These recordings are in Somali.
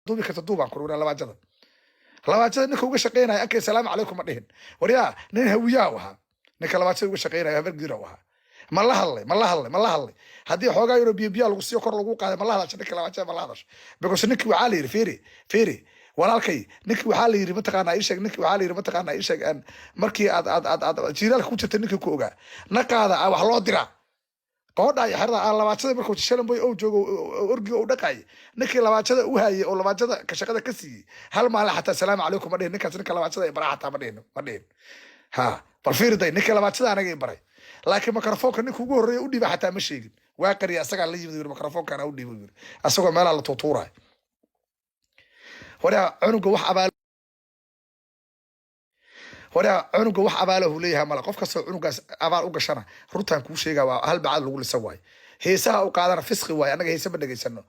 دوبي كتدوبان كورنا لواجد نك uga shaqeynaya akay salaam alaykum madhin wariya nin hawiyaa waxa ninka lawaajid uga shaqeynaya habar giro waxa ma la hadlay hadii xoogaa yaro biyo lagu sii kor lagu qaaday ma la hadashay ninka lawaajid ma la hadash because ninki waxa la yiri fiiri walaalkay ninki waxa la yiri mataqaana ay sheeg ninki waxa la yiri mataqaana ay sheeg aan markii aad jiiraalka ku jirtay ninki ku ogaa naqaada wax loo diraa قودا يا حردا على لواجده markuu shalay boy oo joogo orgiga u dhaqay ninkii lawaajada u hayay oo lawaajada ka shaqada ka siiyay hal maal xataa salaam alaykum ma dheen ninkaas ninka lawaajada ay baraxata ma dheen ha bal fiirday ninka lawaajada anaga ay baray laakiin makarafoonka ninka ugu horeeyay u dhiba xataa ma sheegin waa qariya asaga la yimid makarafoonka ana u dhibo asagoo meel la tuutuuray wada cunuga wax abaal wada cunuga wax abaalahu leeyahay mala qof kasta cunugaas abaal u gashana runtan ku sheega waa hal bacad lagu lisan waay heesaha u qaadana fisqi waay anaga heesa ma dhageysano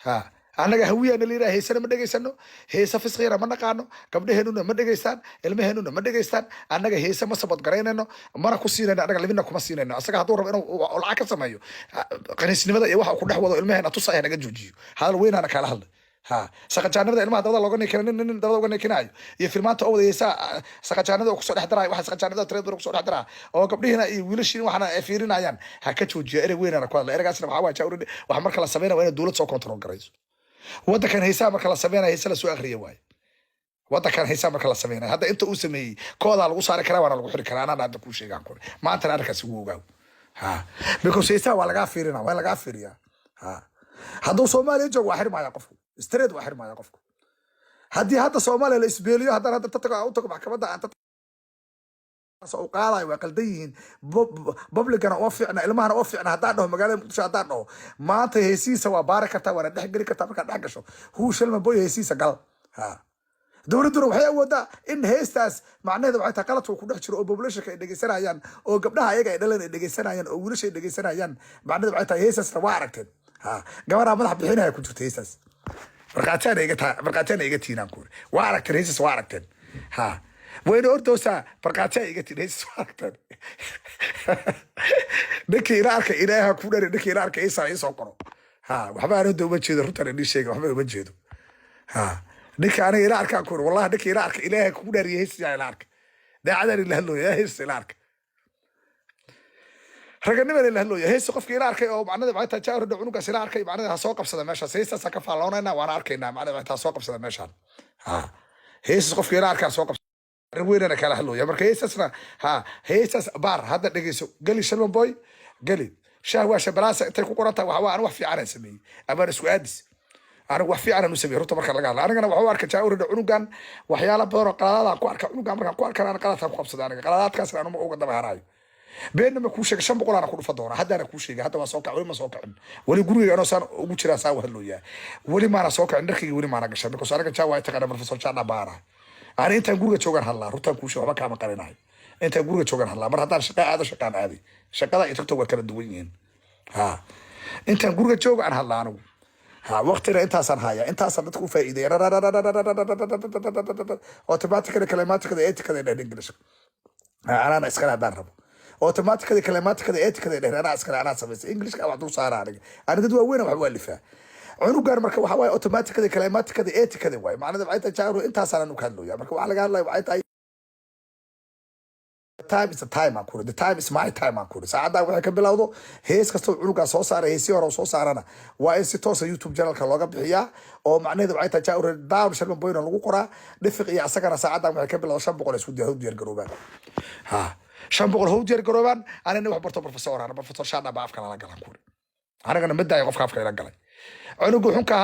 ha anaga hawiyana leeyahay heesana ma dhageysano heesa fisqiira ma naqaano gabdhaheenuna ma dhageystaan ilmaheenuna ma dhageystaan anaga heesa ma sabad gareynayno mana ku siinayno anaga libina kuma siinayno asaga haduu rabo inuu lacag ka sameeyo qaniisnimada iyo waxa ku dhex wado ilmaheena tusay naga joojiyo hadal weynana kala hadlay ها سقجانada ilmaha dabada looga neekin nin dabada uga neekinayo iyo filmaanta oo wadaysa saqajaanada oo ku soo dhex waxa saqajaanada trade ku soo dhex oo gabdhihina iyo wiilashiin waxana ay fiirinayaan ha ka joojiyo erey weynana ku hadla ereygaasna waxa waajaa urin wax marka la sameeyo waa in dawlad soo control garayso wadankan haysa marka la sameeyo haysa la soo akhriyo waay wadankan haysa marka la sameeyo hadda inta uu sameeyay kooda lagu saari karaa waana lagu xiri karaa anana hadda ku sheegan kore maanta arkaas ugu ogaa ha because haysa waa laga fiirina waa laga fiiriya ha hadduu Soomaaliya joogo waa xirmaya qofku استريد واحد ما يقفكم هدي هذا صومالي الإسبانية هذا تتقع أو تقع محكمة عن سوقالا وقلدين ببلغ أنا أوفقنا إلما أنا أوفقنا هدانه مقالة متشاهدانه ما تهيسيسا وباركتا وانا دحق لكتا مكان دحقشو هو شلما بوي هيسيسا قال ها دورة waxay awoodaa in heestaas macnaheedu waxay taqalad ku dhex jiro oo population ay dhageysanayaan oo gabdhaha ayaga ay dhaleen ay dhageysanayaan oo wiilasha ay dhageysanayaan macnaheedu waxay tahay heestaas waa aragteen ha gabadha madax bixinaya ku jirta heestaas marqaatana iga tiinaan ku waa aragteen heestaas waa aragteen ha wayna ordoosa marqaatana iga tiin heestaas waa aragteen ninkii ila arkay ilaaha ku dharay ninkii ila arkay ay soo qoro ha waxba aan uma jeedo runtan idin sheegay waxba uma jeedo ha ninka aniga ila arkaa ku wallahi ninka ila arkay ilaahay ku dhaariyay heestiisa ila arkay daacadana ila hadlooya heestiisa ila arkay raganimada ila hadlooya heestiisa qofka ila arkay oo macnaheedu waxay tahay jaawar cunugaas ila arkay macnaheedu soo qabsada meesha heestiisa ka faaloonayna waan arkaynaa macnaheedu waxay tahay soo qabsada meesha ha heestiisa qofka ila arkay soo qabsada weynana kala hadlooya marka heestiisna ha heestiis baar hadda dhageyso gali shalman boy gali shahwa shabalasa intay ku qoranta wax wax fiican sameeyay ama isku aadis أنا وحفي أنا نسميه رتب مركز لقاه أنا وحوار كجاور عنقان وحيالا بدر قلادات كوارك عنقان مركز كوارك أنا قلادات خبص أنا قلادات كسر أنا ما قدام هراي بينما كوشة شنب قول أنا كل فدورة حتى أنا كوشة حتى ما سوق ولا ما سوق ولي قولي أنا صار وجرا ساوي هاللويا ولي ما أنا سوق عندك ولي ما أنا قشة بس أنا كجاوا يتكلم الفصل شانا بارا أنا أنت قولي شوكر هلا رتب كوشة وما كام قريناي أنت قولي شوكر هلا مرة هذا شقة هذا شقة هذه شقة لا يتكتب كذا دوين ها أنت قولي شوكر هلا أنا ها وقتنا انت صار هاي انت صار تكون فائده اوتوماتيكلي كلمات كذا ايت كذا انجلش انا اسكن ادرب اوتوماتيكلي كلمات كذا ايت كذا انا اسكن انا سميس انجلش او عدو صار انا دد وين wax walifa cunugan marka waxa way automatically kalimaad kada eet kada way macnaheedu waxay tahay jaaro inta saaran u kadlooya marka waxa laga hadlayo waxay tahay time is a time akure the time is my time akure saacada waxa ka bilowdo hees kasto cunuga soo saaray heesi hore soo saarana waa in si toos ah YouTube channel ka looga bixiya oo macnaheedu waxay tahay jaaro down shalman boyna lagu qoraa dhifiq iyo asagana saacada waxa ka bilowdo 500 isku diyaar garoobaan ha 500 hoo diyaar garoobaan anana wax barto professor ana professor shaada ba afka la galan kure anagana midda ay qofka afka ila galay cunugu xun ka